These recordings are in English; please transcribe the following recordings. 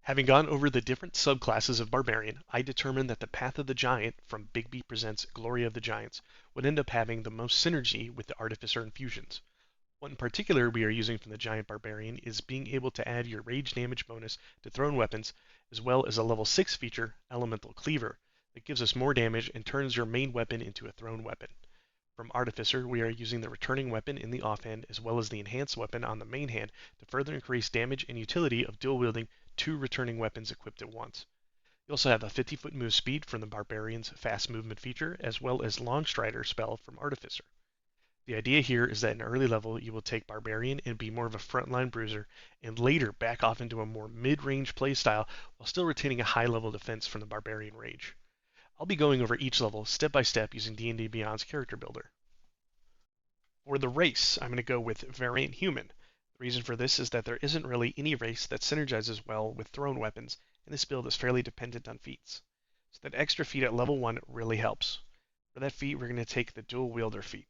Having gone over the different subclasses of Barbarian, I determined that the Path of the Giant from Bigby Presents Glory of the Giants would end up having the most synergy with the Artificer infusions. What in particular we are using from the Giant Barbarian is being able to add your rage damage bonus to thrown weapons, as well as a level 6 feature, Elemental Cleaver, that gives us more damage and turns your main weapon into a thrown weapon. From Artificer, we are using the returning weapon in the offhand as well as the enhanced weapon on the main hand to further increase damage and utility of dual wielding two returning weapons equipped at once. You also have a 50-foot move speed from the Barbarian's fast movement feature, as well as Long Strider spell from Artificer. The idea here is that in early level you will take Barbarian and be more of a frontline bruiser, and later back off into a more mid-range playstyle while still retaining a high level defense from the Barbarian rage. I'll be going over each level step by step using D&D Beyond's character builder. For the race, I'm going to go with Variant Human. The reason for this is that there isn't really any race that synergizes well with thrown weapons, and this build is fairly dependent on feats. So that extra feat at level 1 really helps. For that feat, we're going to take the Dual Wielder feat.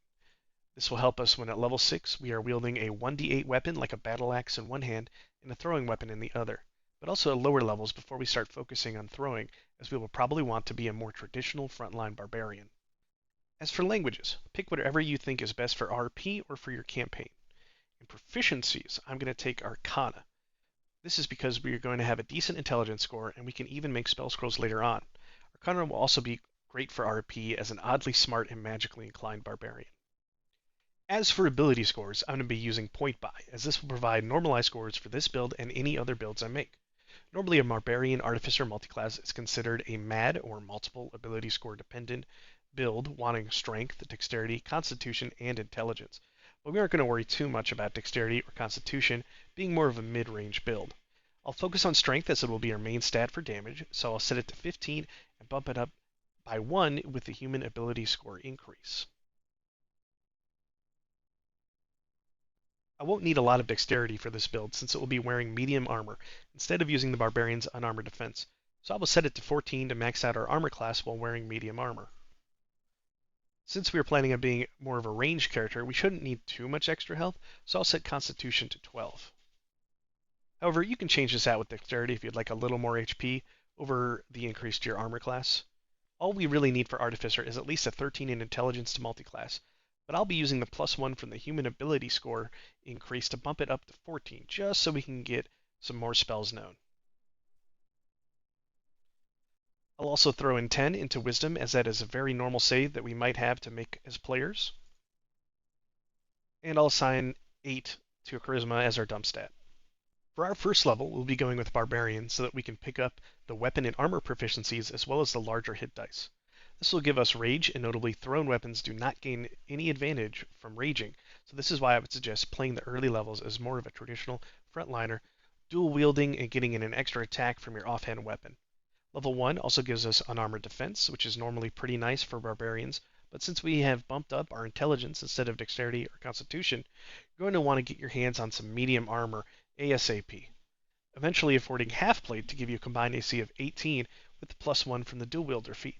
This will help us when at level 6 we are wielding a 1d8 weapon like a battle axe in one hand and a throwing weapon in the other, but also at lower levels before we start focusing on throwing, as we will probably want to be a more traditional frontline barbarian. As for languages, pick whatever you think is best for RP or for your campaign. In proficiencies, I'm going to take Arcana. This is because we are going to have a decent intelligence score and we can even make spell scrolls later on. Arcana will also be great for RP as an oddly smart and magically inclined barbarian. As for ability scores, I'm going to be using Point Buy, as this will provide normalized scores for this build and any other builds I make. Normally a Barbarian Artificer multiclass is considered a MAD or multiple ability score dependent build wanting strength, dexterity, constitution, and intelligence. But we aren't going to worry too much about dexterity or constitution, being more of a mid-range build. I'll focus on strength as it will be our main stat for damage, so I'll set it to 15 and bump it up by 1 with the human ability score increase. I won't need a lot of dexterity for this build since it will be wearing medium armor instead of using the Barbarian's unarmored defense, so I will set it to 14 to max out our armor class while wearing medium armor. Since we are planning on being more of a ranged character, we shouldn't need too much extra health, so I'll set Constitution to 12. However, you can change this out with Dexterity if you'd like a little more HP over the increase to your armor class. All we really need for Artificer is at least a 13 in Intelligence to multiclass, but I'll be using the +1 from the Human Ability score increase to bump it up to 14, just so we can get some more spells known. I'll also throw in 10 into Wisdom, as that is a very normal save that we might have to make as players. And I'll assign 8 to Charisma as our dump stat. For our first level, we'll be going with Barbarian so that we can pick up the weapon and armor proficiencies as well as the larger hit dice. This will give us Rage, and notably thrown weapons do not gain any advantage from raging, so this is why I would suggest playing the early levels as more of a traditional frontliner, dual wielding and getting in an extra attack from your offhand weapon. Level 1 also gives us unarmored defense, which is normally pretty nice for barbarians, but since we have bumped up our intelligence instead of dexterity or constitution, you're going to want to get your hands on some medium armor ASAP, eventually affording half plate to give you a combined AC of 18 with the +1 from the dual wielder feat.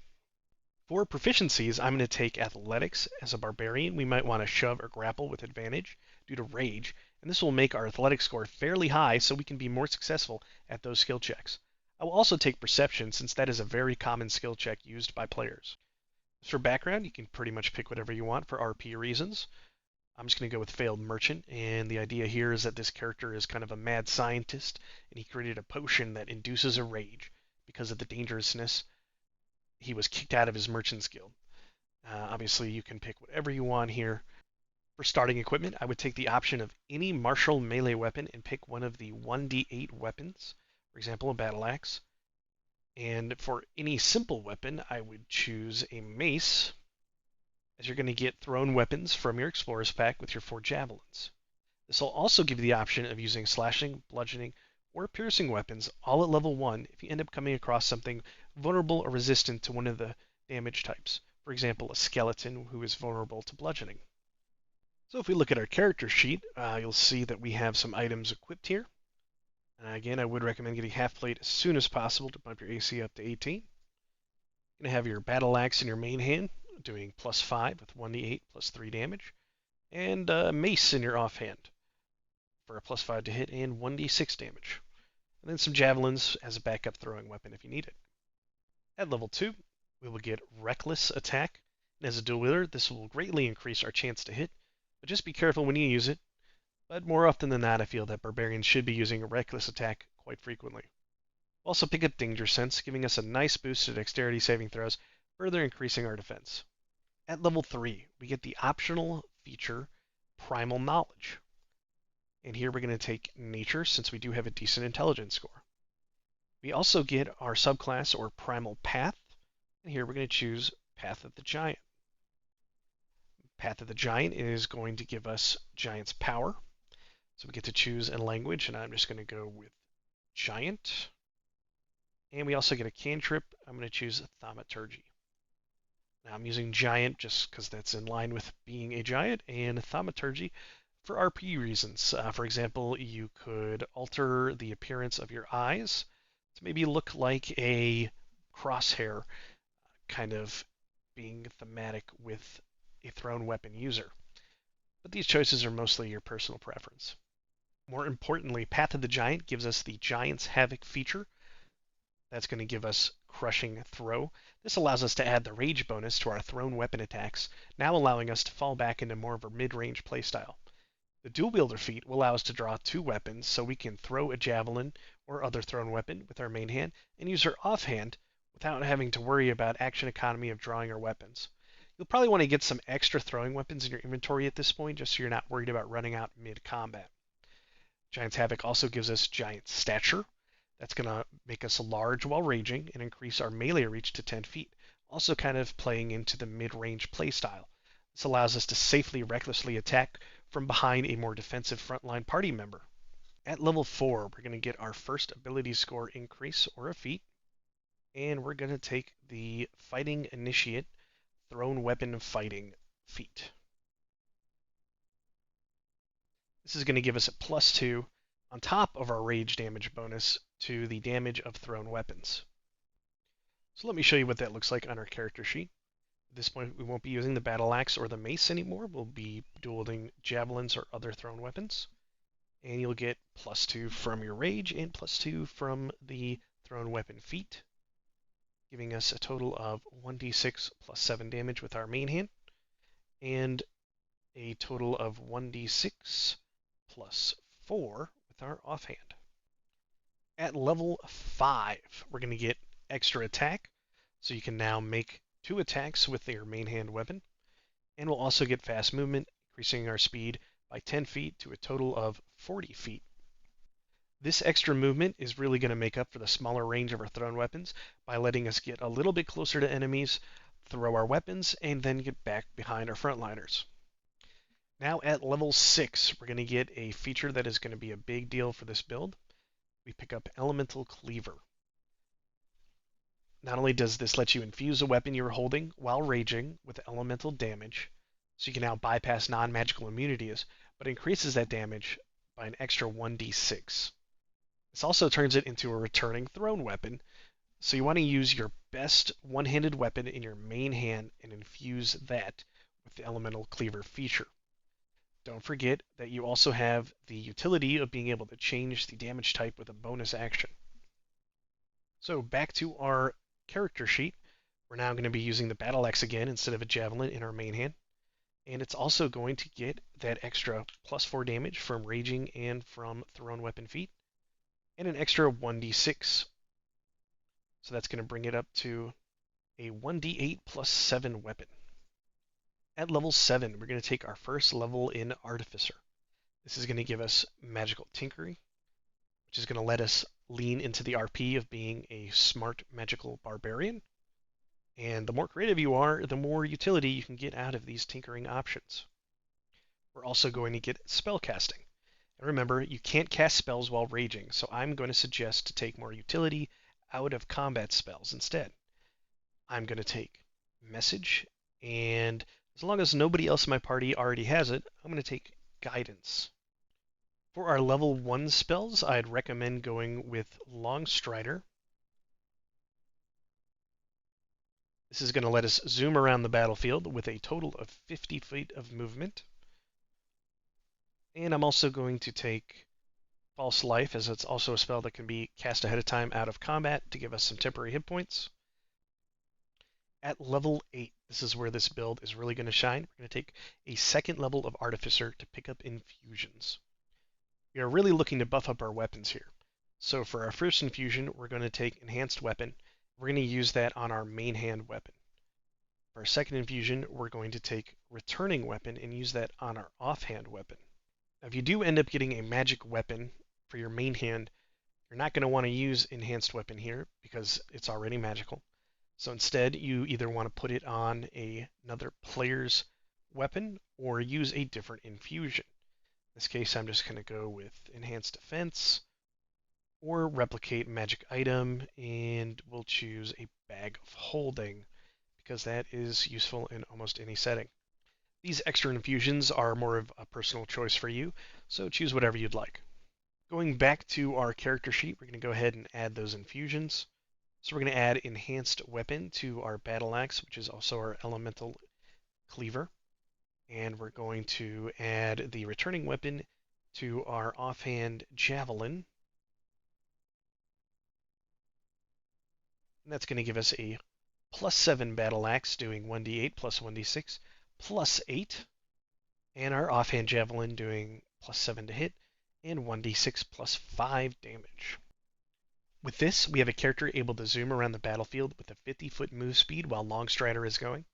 For proficiencies, I'm going to take Athletics. As a barbarian, we might want to shove or grapple with advantage due to rage, and this will make our athletics score fairly high so we can be more successful at those skill checks. I will also take Perception, since that is a very common skill check used by players. As for background, you can pretty much pick whatever you want for RP reasons. I'm just going to go with Failed Merchant, and the idea here is that this character is kind of a mad scientist, and he created a potion that induces a rage. Because of the dangerousness, he was kicked out of his Merchant's Guild. Obviously, you can pick whatever you want here. For starting equipment, I would take the option of any martial melee weapon and pick one of the 1d8 weapons. For example, a battle axe. And for any simple weapon, I would choose a mace, as you're going to get thrown weapons from your Explorer's Pack with your 4 javelins. This will also give you the option of using slashing, bludgeoning, or piercing weapons all at level 1 if you end up coming across something vulnerable or resistant to one of the damage types. For example, a skeleton who is vulnerable to bludgeoning. So if we look at our character sheet, you'll see that we have some items equipped here. Again, I would recommend getting half plate as soon as possible to bump your AC up to 18. You're going to have your battle axe in your main hand, doing +5 with 1d8 +3 damage, and mace in your offhand for a +5 to hit and 1d6 damage. and then some javelins as a backup throwing weapon if you need it. At level 2, we will get Reckless Attack, and as a dual wielder, this will greatly increase our chance to hit, but just be careful when you use it. But more often than not, I feel that Barbarians should be using a Reckless Attack quite frequently. We'll also pick up Danger Sense, giving us a nice boost to dexterity saving throws, further increasing our defense. At level 3, we get the optional feature Primal Knowledge. And here we're going to take Nature, since we do have a decent intelligence score. We also get our subclass, or Primal Path, and here we're going to choose Path of the Giant. Path of the Giant is going to give us Giant's Power. So we get to choose a language, and I'm just going to go with Giant. And we also get a cantrip. I'm going to choose Thaumaturgy. Now I'm using Giant just because that's in line with being a giant, and Thaumaturgy for RP reasons. For example, you could alter the appearance of your eyes to maybe look like a crosshair, kind of being thematic with a thrown weapon user. But these choices are mostly your personal preference. More importantly, Path of the Giant gives us the Giant's Havoc feature. That's going to give us Crushing Throw. This allows us to add the Rage bonus to our thrown weapon attacks, now allowing us to fall back into more of a mid-range playstyle. The Dual Wielder feat will allow us to draw 2 weapons, so we can throw a javelin or other thrown weapon with our main hand and use our offhand without having to worry about action economy of drawing our weapons. You'll probably want to get some extra throwing weapons in your inventory at this point, just so you're not worried about running out mid-combat. Giant's Havoc also gives us Giant Stature. That's going to make us large while raging and increase our melee reach to 10 feet, also kind of playing into the mid-range playstyle. This allows us to safely, recklessly attack from behind a more defensive frontline party member. At level 4, we're going to get our first ability score increase, or a feat, and we're going to take the Fighting Initiate Thrown Weapon Fighting feat. This is going to give us a +2 on top of our rage damage bonus to the damage of thrown weapons. So let me show you what that looks like on our character sheet. At this point, we won't be using the battle axe or the mace anymore. We'll be dueling javelins or other thrown weapons. And you'll get +2 from your rage and +2 from the thrown weapon feat, giving us a total of 1d6 plus 7 damage with our main hand, and a total of 1d6 plus 4 with our offhand. At level 5, we're going to get extra attack, so you can now make 2 attacks with your main hand weapon, and we'll also get fast movement, increasing our speed by 10 feet to a total of 40 feet. This extra movement is really going to make up for the smaller range of our thrown weapons by letting us get a little bit closer to enemies, throw our weapons, and then get back behind our frontliners. Now at level 6, we're going to get a feature that is going to be a big deal for this build. We pick up Elemental Cleaver. Not only does this let you infuse a weapon you're holding while raging with elemental damage, so you can now bypass non-magical immunities, but increases that damage by an extra 1d6. This also turns it into a returning thrown weapon, so you want to use your best one-handed weapon in your main hand and infuse that with the Elemental Cleaver feature. Don't forget that you also have the utility of being able to change the damage type with a bonus action. So back to our character sheet, we're now going to be using the battle axe again instead of a javelin in our main hand, and it's also going to get that extra +4 damage from raging and from thrown weapon feat, and an extra 1d6. So that's going to bring it up to a 1d8 plus 7 weapon. At level 7, we're going to take our first level in Artificer. This is going to give us Magical Tinkering, which is going to let us lean into the RP of being a smart magical barbarian. And the more creative you are, the more utility you can get out of these tinkering options. We're also going to get spellcasting. And remember, you can't cast spells while raging, so I'm going to suggest to take more utility out of combat spells instead. I'm going to take Message, and as long as nobody else in my party already has it, I'm going to take Guidance. For our level 1 spells, I'd recommend going with Longstrider. This is going to let us zoom around the battlefield with a total of 50 feet of movement. And I'm also going to take False Life, as it's also a spell that can be cast ahead of time out of combat to give us some temporary hit points. At level 8, this is where this build is really going to shine. We're going to take a second level of Artificer to pick up infusions. We are really looking to buff up our weapons here. So for our first infusion, we're going to take Enhanced Weapon. We're going to use that on our main hand weapon. For our second infusion, we're going to take Returning Weapon and use that on our offhand weapon. Now, if you do end up getting a magic weapon for your main hand, you're not going to want to use Enhanced Weapon here because it's already magical. So instead, you either want to put it on another player's weapon or use a different infusion. In this case, I'm just going to go with Enhanced Defense or Replicate Magic Item, and we'll choose a Bag of Holding because that is useful in almost any setting. These extra infusions are more of a personal choice for you, so choose whatever you'd like. Going back to our character sheet, we're going to go ahead and add those infusions. So we're going to add Enhanced Weapon to our Battle Axe, which is also our Elemental Cleaver. And we're going to add the Returning Weapon to our Offhand Javelin. And that's going to give us a +7 Battle Axe doing 1d8 plus 1d6 plus 8. And our Offhand Javelin doing +7 to hit and 1d6 plus 5 damage. With this, we have a character able to zoom around the battlefield with a 50-foot move speed while Longstrider is going,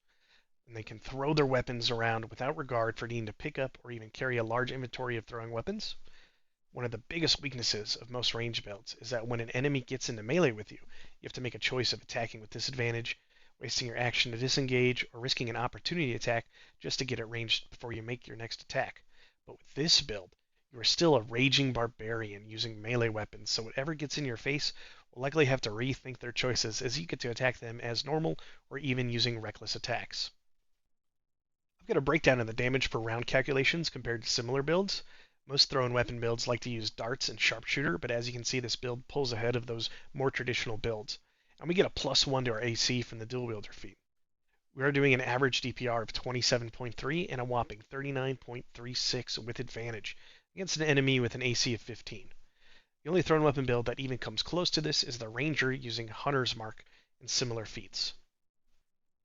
and they can throw their weapons around without regard for needing to pick up or even carry a large inventory of throwing weapons. One of the biggest weaknesses of most range builds is that when an enemy gets into melee with you, you have to make a choice of attacking with disadvantage, wasting your action to disengage, or risking an opportunity attack just to get it ranged before you make your next attack. But with this build, you are still a raging barbarian using melee weapons, so whatever gets in your face will likely have to rethink their choices as you get to attack them as normal or even using reckless attacks. I've got a breakdown of the damage per round calculations compared to similar builds. Most throw and weapon builds like to use darts and sharpshooter, but as you can see, this build pulls ahead of those more traditional builds. And we get a +1 to our AC from the dual wielder feat. We are doing an average DPR of 27.3 and a whopping 39.36 with advantage against an enemy with an AC of 15. The only thrown weapon build that even comes close to this is the Ranger using Hunter's Mark and similar feats.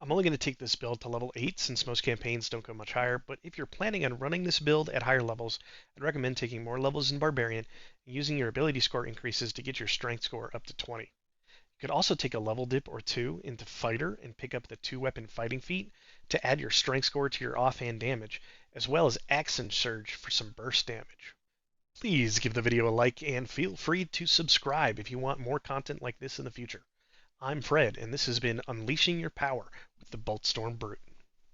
I'm only going to take this build to level 8 since most campaigns don't go much higher, but if you're planning on running this build at higher levels, I'd recommend taking more levels in Barbarian and using your ability score increases to get your strength score up to 20. You could also take a level dip or 2 into Fighter and pick up the 2-weapon fighting feat to add your strength score to your offhand damage, as well as Accent Surge for some burst damage. Please give the video a like and feel free to subscribe if you want more content like this in the future. I'm Fred, and this has been Unleashing Your Power with the Boltstorm Brute.